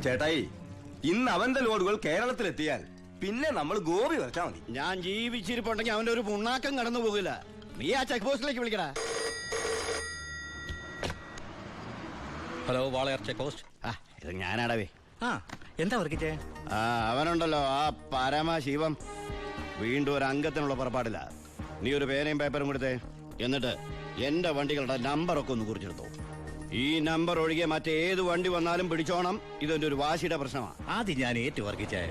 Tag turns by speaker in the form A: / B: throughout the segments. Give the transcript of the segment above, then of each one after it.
A: ചേട്ടായി, ഇന്ന് അവന്റെ ലോഡുകൾ കേരളത്തിലെത്തിയാൽ പിന്നെ നമ്മൾ ഗോപി വരച്ചാ മതി.
B: ഞാൻ ജീവിച്ചിരിപ്പുണ്ടെങ്കിൽ അവന്റെ ഒരു പുണ്ണാക്കം കടന്നു പോകില്ല. നീ ആ ചെക്ക് പോസ്റ്റിലേക്ക് വിളിക്കടാ.
C: Hello, Walayar check post.
B: ഇത് ഞാനാടവേ.
C: എന്താ വർക്കിച്ചേ?
B: അവനുണ്ടല്ലോ ആ പരമശിവം, വീണ്ടും ഒരു അംഗത്തിനുള്ള പുറപ്പാടില്ല. നീ ഒരു പേനയും പേപ്പറും കൊടുത്തേ. എന്നിട്ട് എന്റെ വണ്ടികളുടെ നമ്പറൊക്കെ ഒന്ന് കുറിച്ചെടുത്തോ. ഈ നമ്പർ ഒഴികെ മറ്റേത് വണ്ടി വന്നാലും പിടിച്ചോണം. ഇതെന്റെ ഒരു വാശിയുടെ പ്രശ്നമാണ്.
C: ആദ്യം ഞാൻ ഏറ്റു വർക്കിച്ചേ.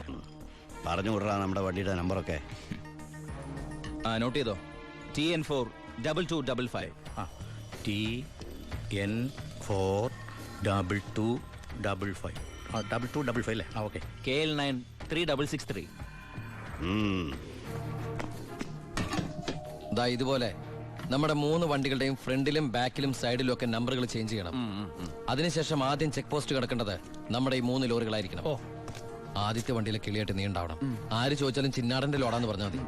B: പറഞ്ഞു വിടറാ നമ്മുടെ വണ്ടിയുടെ നമ്പറൊക്കെ.
C: നോട്ട് ചെയ്തോ. TN42255. TN42255. 2255 അല്ലേ? ഓക്കെ. KL9 3663.
D: ഇതുപോലെ നമ്മുടെ 3 വണ്ടികളുടെയും ഫ്രണ്ടിലും ബാക്കിലും സൈഡിലും ഒക്കെ നമ്പറുകൾ ചേഞ്ച് ചെയ്യണം. അതിനുശേഷം ആദ്യം ചെക്ക് പോസ്റ്റ് കിടക്കേണ്ടത് നമ്മുടെ ഈ 3 ലോറികളായിരിക്കണം. ആദ്യത്തെ വണ്ടിയിലെ കിളിയായിട്ട് നീ ഉണ്ടാവണം. ആര് ചോദിച്ചാലും ചിന്നാടന്റെ ലോഡാന്ന് പറഞ്ഞാൽ മതി.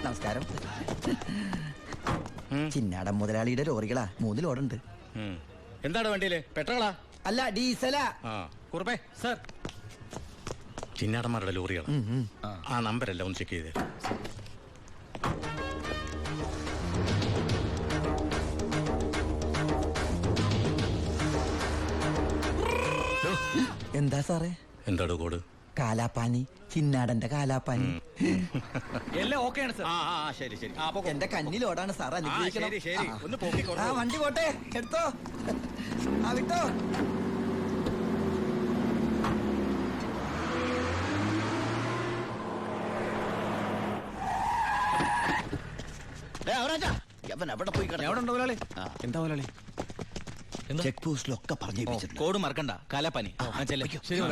E: നമസ്കാരം. ചിന്നാടൻ മുതലാളിയുടെ ലോറികളാ, 3 ലോഡുണ്ട്.
C: എന്താണ് വണ്ടിയില്? പെട്രോളാ?
E: അല്ല, ഡീസലാ.
C: കുറുപ്പേ സർ, ചിന്നാടന്മാരുടെ ലോറിയാണ്. ആ നമ്പരല്ല, ഒന്ന് ചെക്ക് ചെയ്തേ.
E: എന്താ സാറേ?
C: എന്താണ് കോഡ്?
E: കാലാപ്പാനി, ചിന്നാടന്റെ കാലാപ്പാനി.
C: എല്ലാം ഓക്കെയാണ് സർ. ശരി ശരി.
E: എന്റെ കന്നിലോടാണ് സാർ, അനുഗ്രഹിക്കണം.
C: ശരി, ഒന്ന് പോക്കിക്കോളൂ.
E: വണ്ടി പോട്ടെ, എടുത്തോ, വിട്ടോ.
B: ചെക്ക് പോസ്റ്റിലൊക്കെ പറഞ്ഞു.
C: കോഡ് മറക്കണ്ട. കാലാപ്പാനി. ശരി.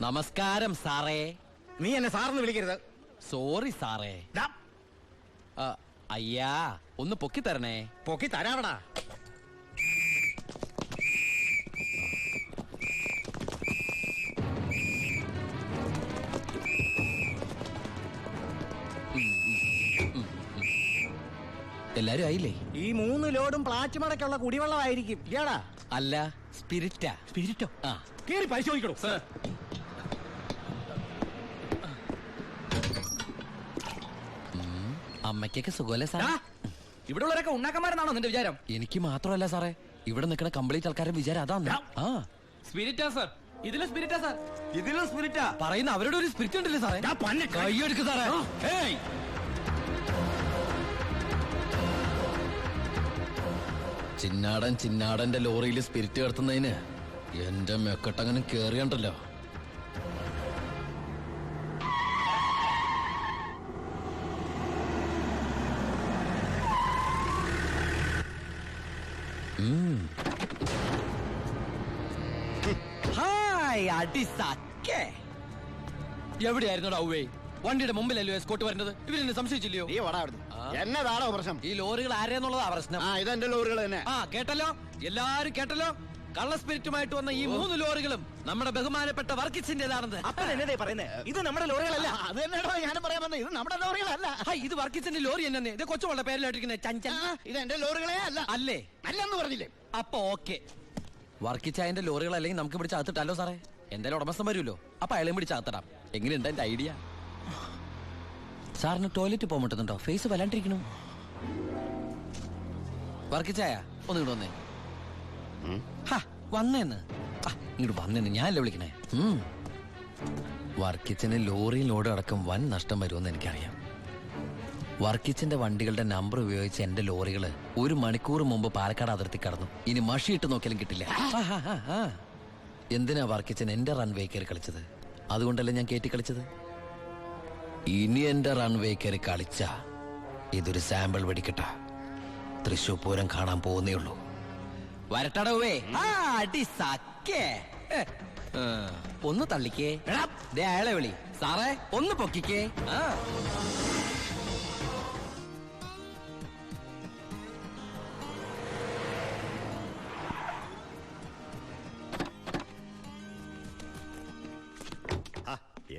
D: നമസ്കാരം സാറേ.
C: നീ എന്നെ സാറെന്ന് വിളിക്കരുത്.
D: സോറി സാറേ. അയ്യാ, ഒന്ന് പൊക്കി തരണേ.
C: പൊക്കി തരാവടാ.
D: എല്ലാരും ആയില്ലേ?
C: ഈ 3 ലോഡും പ്ലാച്ചുമടക്കുള്ള കുടിവെള്ളമായിരിക്കും. ഏടാ?
D: അല്ല, സ്പിരിറ്റാ.
C: സ്പിരിറ്റോ? കേറി പരിശോധിക്കണോ സർ?
D: അമ്മയ്ക്കൊക്കെ സുഖമല്ലേ സാർ?
C: ഇവിടെ ഉള്ളവരൊക്കെ ഉണ്ണാക്കന്മാരെന്നാണോ നിന്റെ വിചാരം?
D: എനിക്ക് മാത്രമല്ല സാറേ, ഇവിടെ നിൽക്കുന്ന കംപ്ലീറ്റ് ആൾക്കാരുടെ വിചാരം അതാണ്.
C: സ്പിരിറ്റാ സർ. ഇതിലും സ്പിരിറ്റാ സർ.
A: ഇതിലും സ്പിരിറ്റാ
D: പറയുന്ന അവരുടെ ഒരു സ്പിരിറ്റ് ഉണ്ടല്ലേ സാറേ? കൈയെടുക്ക് സാറേ. ചിന്നാടന്റെ ലോറിയിൽ സ്പിരിറ്റ് കടത്തുന്നതിന് എന്റെ മെക്കട്ടങ്ങനെ കേറിയണ്ടല്ലോ. എവിടെയായിരുന്നു ഔവേ? വണ്ടിയുടെ മുമ്പിലല്ലോ എസ്കോട്ട് വരുന്നത്. ഇവരെന്നെ സംശയിച്ചില്ലയോ?
B: എന്നതാണോ പ്രശ്നം?
D: ഈ ലോറികൾ ആരെന്നുള്ളതാ പ്രശ്നം.
B: ഇതെന്റെ ലോറികൾ തന്നെ.
D: കേട്ടല്ലോ, എല്ലാരും കേട്ടല്ലോ. കള്ള സ്പിരിറ്റുമായിട്ട് വന്ന ഈ 3 ലോറികളും നമ്മുടെ ബഹുമാനപ്പെട്ട വർക്കിച്ചിന്റേതാണെന്ന്.
C: ഇത് നമ്മുടെ ലോറികളല്ല.
B: അത് തന്നെയാണോ ഞാനും പറയാൻ വന്നത്. ഇത് നമ്മുടെ ലോറികളല്ല.
D: ഇത് വർക്കിച്ചിന്റെ ലോറി തന്നെ. ഇത് കൊച്ചുവളുടെ പേരിലായിട്ടിരിക്കുന്നത് ചഞ്ചൽ.
B: ഇത് എന്റെ ലോറികളെ അല്ല.
D: അല്ലേ?
B: അല്ലെന്ന് പറഞ്ഞില്ലേ?
D: അപ്പൊ ഓക്കെ. വർക്കിച്ചായന്റെ ലോറികൾ അല്ലെങ്കിൽ നമുക്ക് പിടിച്ച് അകത്തിട്ടല്ലോ സാറേ. എന്തായാലും ഉടമസ്ഥൻ വരുമല്ലോ, അപ്പൊ അയാളെയും പിടിച്ച് അകത്തിടാം. എങ്ങനെയുണ്ട് എന്റെ ഐഡിയ? സാറിന് ടോയ്ലറ്റ് പോകാൻ പറ്റുന്നുണ്ടോ? ഫേസ് വല്ലാണ്ടിരിക്കണു. വർക്കിച്ചായ ഒന്ന് ഇങ്ങോട്ട് വന്നേ. വന്നേന്ന് ഇങ്ങോട്ട് വന്നേന്ന് ഞാനല്ലേ വിളിക്കണേ. വർക്കിച്ചന് ലോറിയിൽ ലോഡ് അടക്കം വൻ നഷ്ടം വരുമെന്ന് എനിക്കറിയാം. വർക്കിച്ചിന്റെ വണ്ടികളുടെ നമ്പർ ഉപയോഗിച്ച് എന്റെ ലോറികള് 1 മണിക്കൂർ മുമ്പ് പാലക്കാട് അതിർത്തി കടന്നു. ഇനി മഷിയിട്ട് നോക്കിയാലും കിട്ടില്ല. എന്തിനാ വർക്കിച്ചൻ എന്റെ റൺവേ കയറി കളിച്ചത്? അതുകൊണ്ടല്ലേ ഞാൻ കയറ്റി കളിച്ചത്. ഇനി എന്റെ റൺവേ കയറി കളിച്ച ഇതൊരു സാമ്പിൾ വെടിക്കട്ട. തൃശൂർ പൂരം കാണാൻ പോകുന്നേ ഉള്ളൂ. വരട്ടടവേ.
E: ആ അടി സക്കേ.
D: ഒന്ന് തള്ളിക്കേ. ദേ അയാളെ വിളി. സാറേ ഒന്ന് പൊക്കിക്കേ. ആ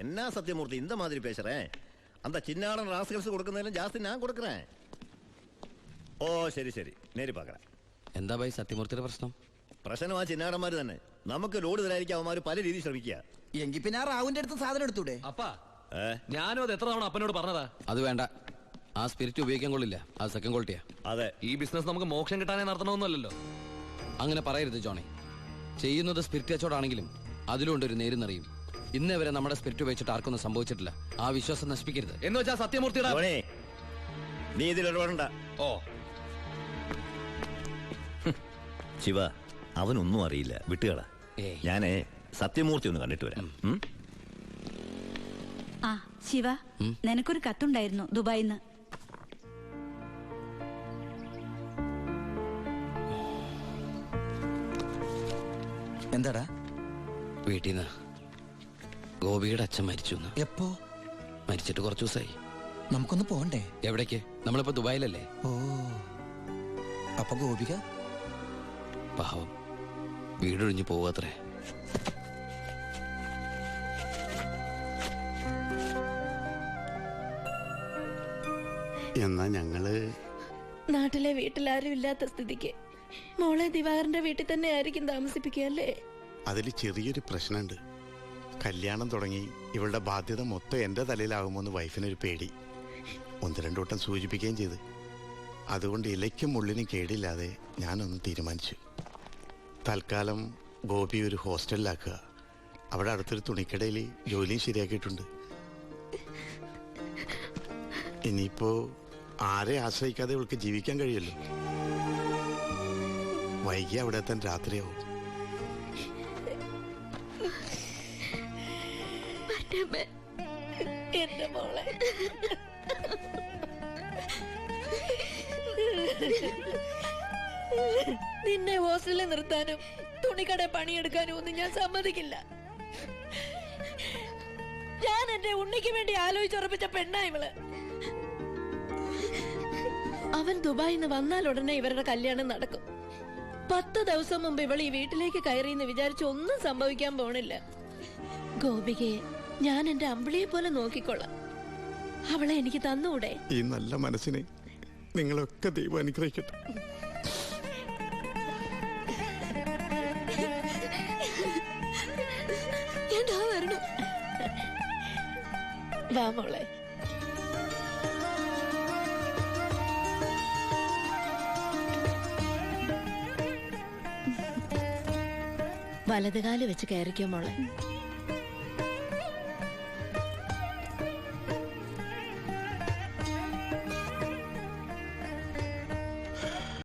F: என்ன சத்தியமூர்த்தி இந்த மாதிரி பேசுறேன்? அந்த சின்னாடன் ராஸ்கல்ஸ் கொடுക്കുന്നതിലും ஜாஸ்தி நான் கொடுக்குறேன். ഓ ശരി ശരി, നേരി പാക്കറ.
D: എന്താ ഭായി സത്യമൂർത്തിയുടെ പ്രശ്നം?
F: പ്രശ്നം ആ ചിന്നാടന്മാര് തന്നെ. നമുക്ക് ലോഡ് തരായിരിക്കും അവന്മാര് പല രീതിയിൽ ശ്രമിക്കുക.
E: എങ്കിൽ പിന്നെ ആ റാവുന്റെ അടുത്ത് സാധനം എടുത്തൂടെ?
G: അപ്പാ ഞാനും അത് എത്ര തവണ അപ്പനോട് പറഞ്ഞതാ.
D: അത് വേണ്ട. ആ സ്പിരിറ്റ് ഉപയോഗിക്കാൻ കൊള്ളില്ല. അത് സെക്കൻഡ് ക്വാളിറ്റിയാ.
F: അതെ,
G: ഈ ബിസിനസ് നമുക്ക് മോക്ഷം കിട്ടാനേ നടത്തണമെന്നല്ലോ.
D: അങ്ങനെ പറയരുത് ജോണി. ചെയ്യുന്നത് സ്പിരിറ്റ് കച്ചവടാണെങ്കിലും അതിലുണ്ട് ഒരു നേരുന്നറിയും. ഇന്നേ വരെ നമ്മുടെ സ്പിരിറ്റ് ഉപയോഗിച്ചിട്ട് ആർക്കൊന്നും സംഭവിച്ചിട്ടില്ല. ആ വിശ്വാസം നശിപ്പിക്കരുത്.
G: എന്ന് വെച്ചാ സത്യമൂർത്തിയുടെ
F: ധോണി, നീ ഇതിൽ ഇടപെടണ്ട.
G: ഓ
F: ശിവ, അവനൊന്നും അറിയില്ല, വിട്ടുകള.
D: ഏയ്.
F: ഞാനേ സത്യമൂർത്തി ഒന്ന് കണ്ടിട്ട് വരാം.
H: ആ ശിവ, നിനക്കൊരു കത്തുണ്ടായിരുന്നു ദുബായിന്ന്.
E: എന്താടാ?
D: വീട്ടിൽ നിന്ന് ഗോപിയുടെ അച്ഛൻ മരിച്ചു.
E: എപ്പോ?
D: മരിച്ചിട്ട് കുറച്ചു ദിവസമായി.
E: നമുക്കൊന്ന് പോണ്ടേ?
D: എവിടേക്ക്? നമ്മളിപ്പോ ദുബായിലല്ലേ.
E: ഓ, അപ്പൊ ഗോപിക
D: പാവം വീടൊഴിഞ്ഞു പോവാത്രേ.
I: എന്നാ ഞങ്ങള്
J: നാട്ടിലെ വീട്ടിലാരും ഇല്ലാത്ത സ്ഥിതിക്ക് മോളെ ദിവാകരന്റെ വീട്ടിൽ തന്നെ ആയിരിക്കും താമസിപ്പിക്കുക അല്ലേ?
I: അതിൽ ചെറിയൊരു പ്രശ്നമുണ്ട്. കല്യാണം തുടങ്ങി ഇവളുടെ ബാധ്യത മൊത്തം എൻ്റെ തലയിലാകുമോന്ന് വൈഫിനൊരു പേടി. ഒന്ന് രണ്ടു വട്ടം സൂചിപ്പിക്കുകയും ചെയ്ത്. അതുകൊണ്ട് ഇലയ്ക്കും മുള്ളിനും കേടില്ലാതെ ഞാനൊന്ന് തീരുമാനിച്ചു. തൽക്കാലം ഗോപി ഒരു ഹോസ്റ്റലിലാക്കുക. അവിടെ അടുത്തൊരു തുണിക്കടയിൽ ജോലിയും ശരിയാക്കിയിട്ടുണ്ട്. ഇനിയിപ്പോ ആരെ ആശ്രയിക്കാതെ ഇവൾക്ക് ജീവിക്കാൻ കഴിയല്ലോ. വൈകി അവിടെ എത്താൻ രാത്രിയാവും.
J: എന്റെ മോളെ നിന്നെ ഹോസ്റ്റലിൽ നിർത്താനും തുണിക്കട പണിയെടുക്കാനും ഒന്നും ഞാൻ സമ്മതിക്കില്ല. ഞാൻ എന്റെ ഉണ്ണിക്ക് വേണ്ടി ആലോചിച്ചുറപ്പിച്ച പെണ്ണാ ഇവള്. അവൻ ദുബായിന്ന് വന്നാൽ ഉടനെ ഇവരുടെ കല്യാണം നടക്കും. 10 ദിവസം മുമ്പ് ഇവൾ ഈ വീട്ടിലേക്ക് കയറിയെന്ന് വിചാരിച്ച് ഒന്നും സംഭവിക്കാൻ പോണില്ല. ഗോപികയെ ഞാൻ എന്റെ അമ്പിളിയെ പോലെ നോക്കിക്കൊള്ളാം. അവളെ എനിക്ക് തന്നുകൂടെ?
I: ഈ നല്ല മനസ്സിനെ നിങ്ങളൊക്കെ ദൈവം അനുഗ്രഹിക്കട്ടെ.
J: എന്താ വരണം? വാ മോളെ. വലതുകാല് വെച്ച് കയറിക്കോ മോളെ.